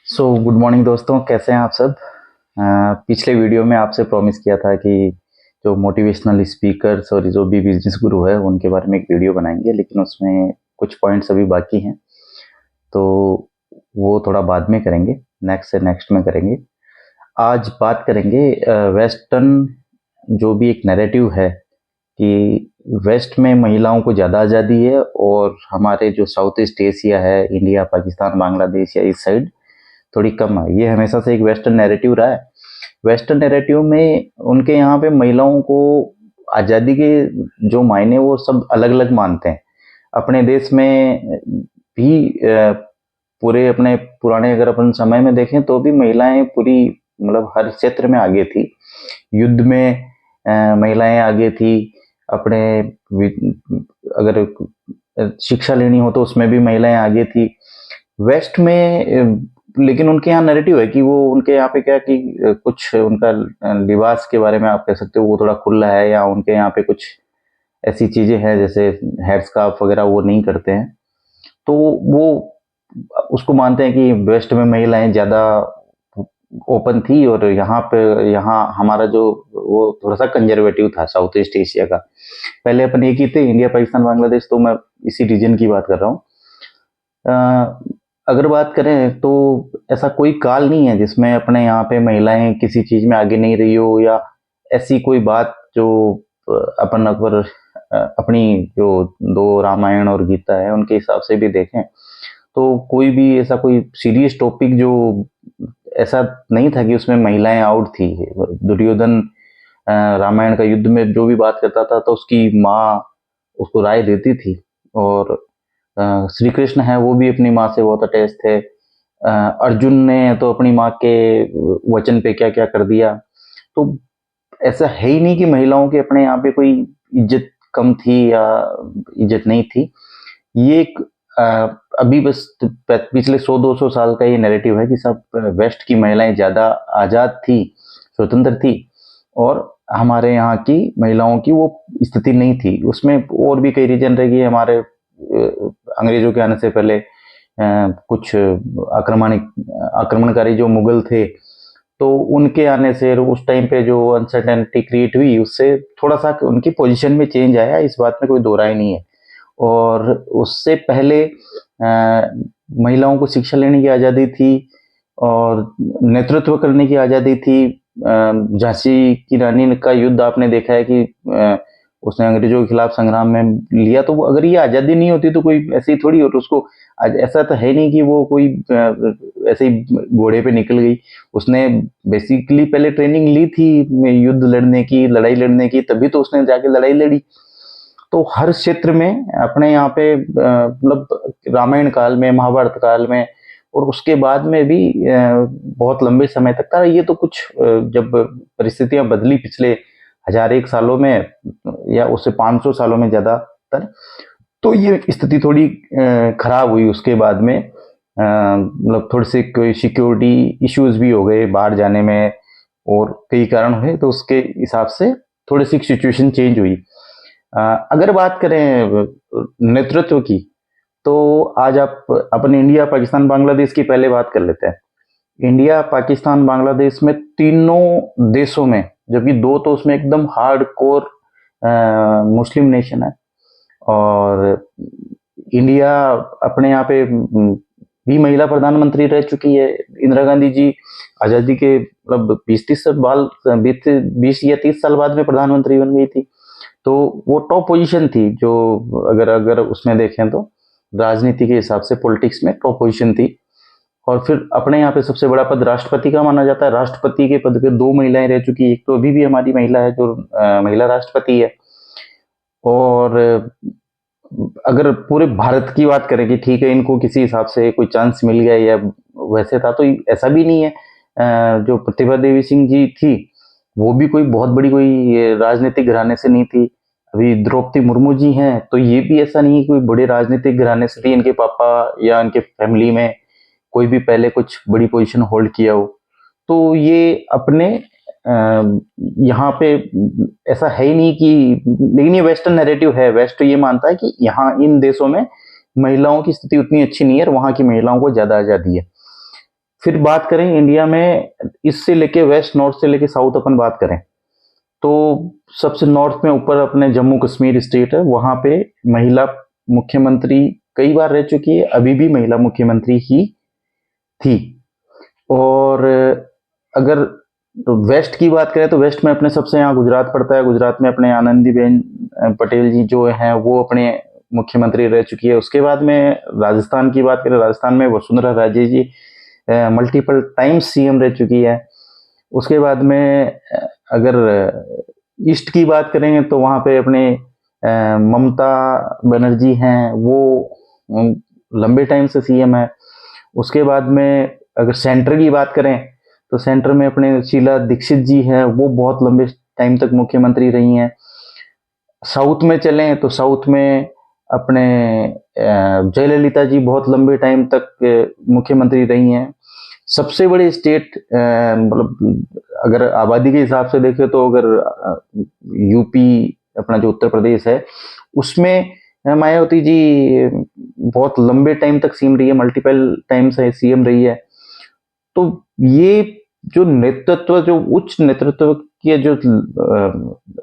Good morning दोस्तों, कैसे हैं आप सब। पिछले वीडियो में आपसे प्रॉमिस किया था कि जो मोटिवेशनल स्पीकर्स और जो भी बिजनेस गुरु है उनके बारे में एक वीडियो बनाएंगे, लेकिन उसमें कुछ पॉइंट्स अभी बाकी हैं, तो वो थोड़ा बाद में करेंगे, नेक्स्ट से नेक्स्ट में करेंगे। आज बात करेंगे वेस्टर्न जो भी एक नैरेटिव है कि वेस्ट में महिलाओं को ज़्यादा आज़ादी है और हमारे जो साउथ ईस्ट एशिया है, इंडिया, पाकिस्तान, बांग्लादेश या इस साइड थोड़ी कम है। ये हमेशा से एक वेस्टर्न नैरेटिव रहा है। वेस्टर्न नैरेटिव में उनके यहाँ पे महिलाओं को आज़ादी के जो मायने वो सब अलग अलग मानते हैं। अपने देश में भी पूरे अपने पुराने अगर अपन समय में देखें तो भी महिलाएं पूरी मतलब हर क्षेत्र में आगे थी। युद्ध में महिलाएं आगे थी। अपने अगर शिक्षा लेनी हो तो उसमें भी महिलाएं आगे थी। वेस्ट में लेकिन उनके यहाँ नैरेटिव है कि वो उनके यहाँ पे क्या कि कुछ उनका लिबास के बारे में आप कह सकते हो वो थोड़ा खुला है, या उनके यहाँ पे कुछ ऐसी चीजें हैं जैसे हेड स्कार्फ वगैरह वो नहीं करते हैं, तो वो उसको मानते हैं कि वेस्ट में महिलाएं ज्यादा ओपन थी और यहाँ पे यहाँ हमारा जो वो थोड़ा सा कंजर्वेटिव था साउथ ईस्ट एशिया का। पहले अपन एक ही थे, इंडिया पाकिस्तान बांग्लादेश, तो मैं इसी रीजन की बात कर रहा हूँ। अगर बात करें तो ऐसा कोई काल नहीं है जिसमें अपने यहाँ पे महिलाएं किसी चीज में आगे नहीं रही हो, या ऐसी कोई बात जो अपन अकबर अपनी जो दो रामायण और गीता है उनके हिसाब से भी देखें तो कोई भी ऐसा कोई सीरियस टॉपिक जो ऐसा नहीं था कि उसमें महिलाएं आउट थी। दुर्योधन रामायण का युद्ध में जो भी बात करता था तो उसकी माँ उसको राय देती थी, और श्री कृष्ण है वो भी अपनी माँ से बहुत अटैच थे। अर्जुन ने तो अपनी माँ के वचन पे क्या क्या कर दिया। तो ऐसा है ही नहीं कि महिलाओं के अपने यहाँ पे कोई इज्जत कम थी या इज्जत नहीं थी। ये एक अभी बस पिछले 100-200 साल का ये नैरेटिव है कि सब वेस्ट की महिलाएं ज्यादा आजाद थी, स्वतंत्र थी, और हमारे यहाँ की महिलाओं की वो स्थिति नहीं थी। उसमें और भी कई रीजन रह गई। हमारे अंग्रेजों के आने से पहले कुछ आक्रमणकारी जो मुगल थे, तो उनके आने से उस टाइम पे जो अनसर्टेनिटी क्रिएट हुई उससे थोड़ा सा उनकी पोजीशन में चेंज आया, इस बात में कोई दो राय नहीं है। और उससे पहले महिलाओं को शिक्षा लेने की आज़ादी थी और नेतृत्व करने की आज़ादी थी। झांसी की रानी का युद्ध आपने देखा है कि उसने अंग्रेजों के खिलाफ संग्राम में लिया, तो अगर ये आज़ादी नहीं होती तो कोई ऐसी थोड़ी हो, तो उसको ऐसा तो है नहीं कि वो कोई ऐसे ही घोड़े पे निकल गई। उसने बेसिकली पहले ट्रेनिंग ली थी युद्ध लड़ने की, लड़ाई लड़ने की, तभी तो उसने जाके लड़ाई लड़ी। तो हर क्षेत्र में अपने यहाँ पे मतलब रामायण काल में, महाभारत काल में और उसके बाद में भी बहुत लंबे समय तक था। ये तो कुछ जब परिस्थितियां बदली पिछले 1001 सालों में या उससे 500 सालों में ज्यादातर, तो ये स्थिति थोड़ी खराब हुई उसके बाद में। मतलब थोड़े से कोई सिक्योरिटी इश्यूज भी हो गए बाहर जाने में और कई कारण हुए, तो उसके हिसाब से थोड़ी सी सिचुएशन चेंज हुई। अगर बात करें नेतृत्व की, तो आज आप अपन इंडिया पाकिस्तान बांग्लादेश की पहले बात कर लेते हैं। इंडिया पाकिस्तान बांग्लादेश में तीनों देशों में, जबकि दो तो उसमें एकदम हार्ड कोर मुस्लिम नेशन है, और इंडिया अपने यहाँ पे भी महिला प्रधानमंत्री रह चुकी है। इंदिरा गांधी जी आजादी के मतलब 20 या 30 साल बाद में प्रधानमंत्री बन गई थी, तो वो टॉप पोजीशन थी जो अगर अगर उसमें देखें तो राजनीति के हिसाब से पॉलिटिक्स में टॉप पोजीशन थी। और फिर अपने यहाँ पे सबसे बड़ा पद राष्ट्रपति का माना जाता है। राष्ट्रपति के पद पे दो महिलाएं रह चुकी, एक तो अभी भी हमारी महिला है जो महिला राष्ट्रपति है। और अगर पूरे भारत की बात करें कि ठीक है इनको किसी हिसाब से कोई चांस मिल गया या वैसे था, तो ऐसा भी नहीं है। जो प्रतिभा देवी सिंह जी थी वो भी कोई बहुत बड़ी कोई राजनीतिक घराने से नहीं थी। अभी द्रौपदी मुर्मू जी हैं तो ये भी ऐसा नहीं है कोई बड़े राजनीतिक घराने से थी। इनके पापा या इनके फैमिली में कोई भी पहले कुछ बड़ी पोजीशन होल्ड किया हो, तो ये अपने यहाँ पे ऐसा है ही नहीं कि, लेकिन ये वेस्टर्न नैरेटिव है। वेस्ट ये मानता है कि यहाँ इन देशों में महिलाओं की स्थिति उतनी अच्छी नहीं है और वहां की महिलाओं को ज्यादा आजादी है। फिर बात करें इंडिया में, इससे लेके वेस्ट, नॉर्थ से लेके साउथ अपन बात करें, तो सबसे नॉर्थ में ऊपर अपने जम्मू कश्मीर स्टेट है, वहां पे महिला मुख्यमंत्री कई बार रह चुकी है, अभी भी महिला मुख्यमंत्री ही थी। और अगर वेस्ट की बात करें तो वेस्ट में अपने सबसे यहाँ गुजरात पड़ता है, गुजरात में अपने आनंदीबेन पटेल जी जो हैं वो अपने मुख्यमंत्री रह चुकी है। उसके बाद में राजस्थान की बात करें, राजस्थान में वसुंधरा राजे जी मल्टीपल टाइम्स सीएम रह चुकी है। उसके बाद में अगर ईस्ट की बात करेंगे तो वहाँ पे अपने ममता बनर्जी हैं, वो लंबे टाइम से सीएम है। उसके बाद में अगर सेंटर की बात करें तो सेंटर में अपने शीला दीक्षित जी हैं, वो बहुत लंबे टाइम तक मुख्यमंत्री रही हैं। साउथ में चलें तो साउथ में अपने जयललिता जी बहुत लंबे टाइम तक मुख्यमंत्री रही हैं। सबसे बड़ी स्टेट मतलब अगर आबादी के हिसाब से देखें तो अगर यूपी अपना जो उत्तर प्रदेश है उसमें मायावती जी बहुत लंबे टाइम तक सीएम रही है, मल्टीपल टाइम से सीएम रही है। तो ये जो नेतृत्व, जो उच्च नेतृत्व की जो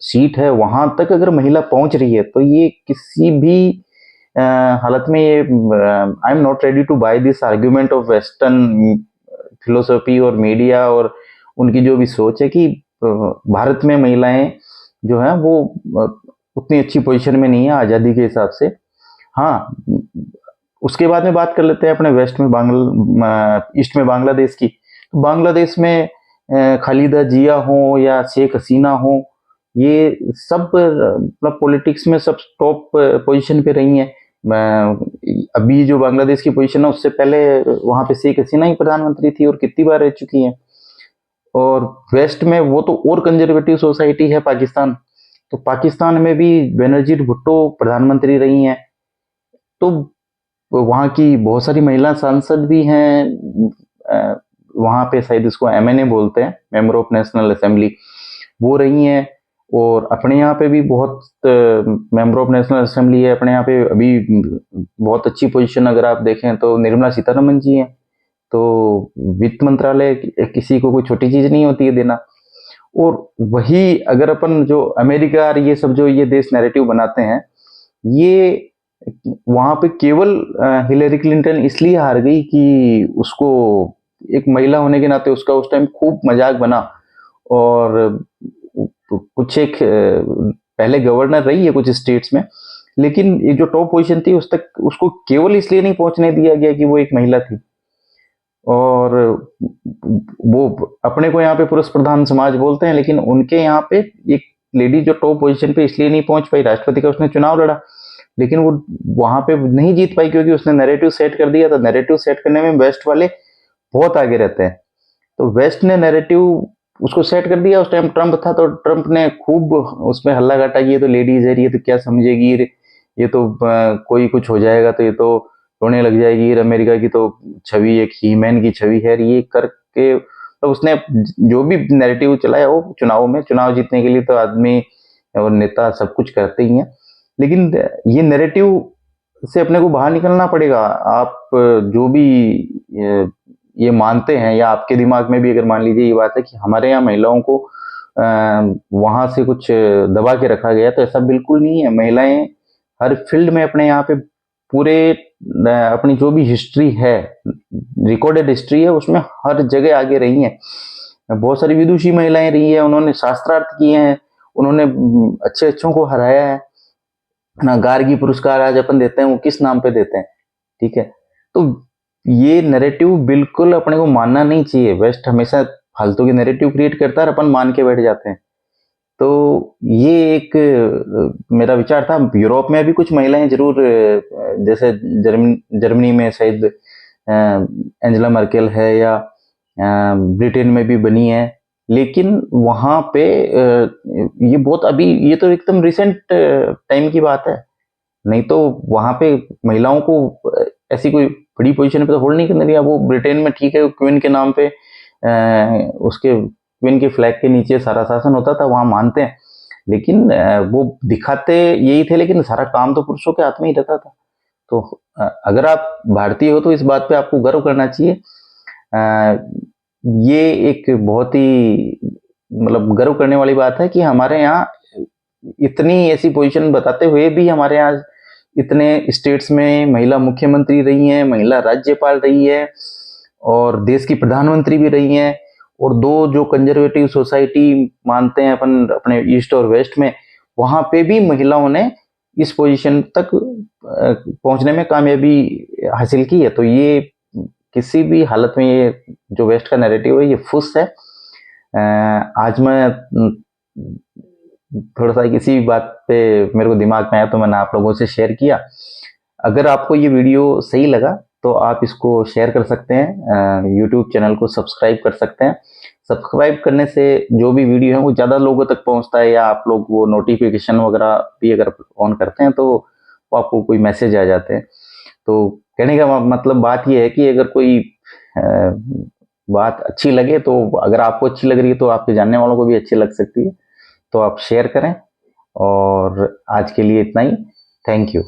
सीट है वहां तक अगर महिला पहुंच रही है तो ये किसी भी हालत में ये I am not ready to buy this argument of western philosophy और मीडिया और उनकी जो भी सोच है कि भारत में महिलाएं जो है वो उतनी अच्छी पोजीशन में नहीं है आज़ादी के हिसाब से। हाँ, उसके बाद में बात कर लेते हैं अपने वेस्ट में ईस्ट में बांग्लादेश की। तो बांग्लादेश में खालिदा जिया हो या शेख हसीना हो, ये सब मतलब पॉलिटिक्स में सब टॉप पोजीशन पे रही हैं। अभी जो बांग्लादेश की पोजीशन है उससे पहले वहां पे शेख हसीना ही प्रधानमंत्री थी और कितनी बार रह चुकी हैं। और वेस्ट में वो तो और कंजर्वेटिव सोसाइटी है पाकिस्तान, तो पाकिस्तान में भी बेनजीर भुट्टो प्रधानमंत्री रही हैं। तो वहाँ की बहुत सारी महिला सांसद भी हैं, वहाँ पे शायद इसको एमएनए बोलते हैं, मेंबर ऑफ नेशनल असेंबली, वो रही हैं। और अपने यहाँ पे भी बहुत मेंबर ऑफ नेशनल असेंबली है अपने यहाँ पे अभी, बहुत अच्छी पोजीशन अगर आप देखें तो निर्मला सीतारमन जी हैं। तो वित्त मंत्रालय किसी को कोई छोटी चीज नहीं होती है देना। और वही अगर अपन जो अमेरिका और ये सब जो ये देश नैरेटिव बनाते हैं, ये वहां पे केवल हिलेरी क्लिंटन इसलिए हार गई कि उसको एक महिला होने के नाते उसका उस टाइम खूब मजाक बना। और कुछ एक पहले गवर्नर रही है कुछ स्टेट्स में, लेकिन ये जो टॉप पोजीशन थी उस तक उसको केवल इसलिए नहीं पहुंचने दिया गया कि वो एक महिला थी। और वो अपने को यहाँ पे पुरुष प्रधान समाज बोलते हैं, लेकिन उनके यहाँ पे एक लेडी जो टॉप पोजीशन पे इसलिए नहीं पहुंच पाई, राष्ट्रपति का उसने चुनाव लड़ा लेकिन वो वहां पे नहीं जीत पाई क्योंकि उसने नैरेटिव सेट कर दिया था। नैरेटिव सेट करने में वेस्ट वाले बहुत आगे रहते हैं, तो वेस्ट ने नैरेटिव उसको सेट कर दिया। उस टाइम ट्रंप था तो ट्रंप ने खूब उसमें हल्ला गाटा, ये तो लेडीज है, ये तो क्या समझेगी, ये तो कोई कुछ हो जाएगा तो ये तो रोने लग जाएगी, अमेरिका की तो छवि एक हीमैन की छवि है, ये करके तो उसने जो भी नैरेटिव चलाया वो चुनाव में, चुनाव जीतने के लिए तो आदमी और नेता सब कुछ करते ही हैं, लेकिन ये नैरेटिव से अपने को बाहर निकलना पड़ेगा। आप जो भी ये मानते हैं या आपके दिमाग में भी अगर मान लीजिए ये बात है कि हमारे यहाँ महिलाओं को वहां से कुछ दबा के रखा गया, तो ऐसा बिल्कुल नहीं है। महिलाएं हर फील्ड में अपने यहाँ पे पूरे अपनी जो भी हिस्ट्री है, रिकॉर्डेड हिस्ट्री है, उसमें हर जगह आगे रही हैं। बहुत सारी विदुषी महिलाएं रही है, उन्होंने शास्त्रार्थ किए हैं, उन्होंने अच्छे अच्छों को हराया है ना। गार्गी पुरस्कार आज अपन देते हैं वो किस नाम पे देते हैं, ठीक है। तो ये नैरेटिव बिल्कुल अपने को मानना नहीं चाहिए। वेस्ट हमेशा फालतू की नैरेटिव क्रिएट करता है और अपन मान के बैठ जाते हैं। तो ये एक मेरा विचार था। यूरोप में भी कुछ महिलाएं जरूर जैसे जर्मनी में शायद एंजेला मर्केल है या ब्रिटेन में भी बनी है, लेकिन वहां पे ये बहुत अभी, ये तो एकदम रिसेंट टाइम की बात है, नहीं तो वहां पे महिलाओं को ऐसी कोई बड़ी पोजीशन पे तो होल्ड नहीं करने दिया। वो ब्रिटेन में ठीक है, क्वीन के नाम पे उसके क्वीन के फ्लैग के नीचे सारा शासन होता था, वहां मानते हैं, लेकिन वो दिखाते यही थे, लेकिन सारा काम तो पुरुषों के हाथ में ही रहता था। तो अगर आप भारतीय हो तो इस बात पे आपको गर्व करना चाहिए। ये एक बहुत ही मतलब गर्व करने वाली बात है कि हमारे यहाँ इतनी ऐसी पोजीशन बताते हुए भी हमारे यहाँ इतने स्टेट्स में महिला मुख्यमंत्री रही हैं, महिला राज्यपाल रही है और देश की प्रधानमंत्री भी रही हैं, और दो जो कंजर्वेटिव सोसाइटी मानते हैं अपन अपने ईस्ट और वेस्ट में, वहां पे भी महिलाओं ने इस पोजीशन तक पहुंचने में कामयाबी हासिल की है। तो ये किसी भी हालत में ये जो वेस्ट का नैरेटिव है ये फुस है। आज मैं थोड़ा सा किसी बात पे मेरे को दिमाग में आया तो मैंने आप लोगों से शेयर किया। अगर आपको ये वीडियो सही लगा तो आप इसको शेयर कर सकते हैं, यूट्यूब चैनल को सब्सक्राइब कर सकते हैं। सब्सक्राइब करने से जो भी वीडियो है वो ज़्यादा लोगों तक पहुंचता है, या आप लोग वो नोटिफिकेशन वगैरह भी अगर ऑन करते हैं तो आपको कोई मैसेज आ जाते हैं। तो कहने का मतलब बात ये है कि अगर कोई बात अच्छी लगे तो, अगर आपको अच्छी लग रही है तो आपके जानने वालों को भी अच्छी लग सकती है, तो आप शेयर करें। और आज के लिए इतना ही। Thank you.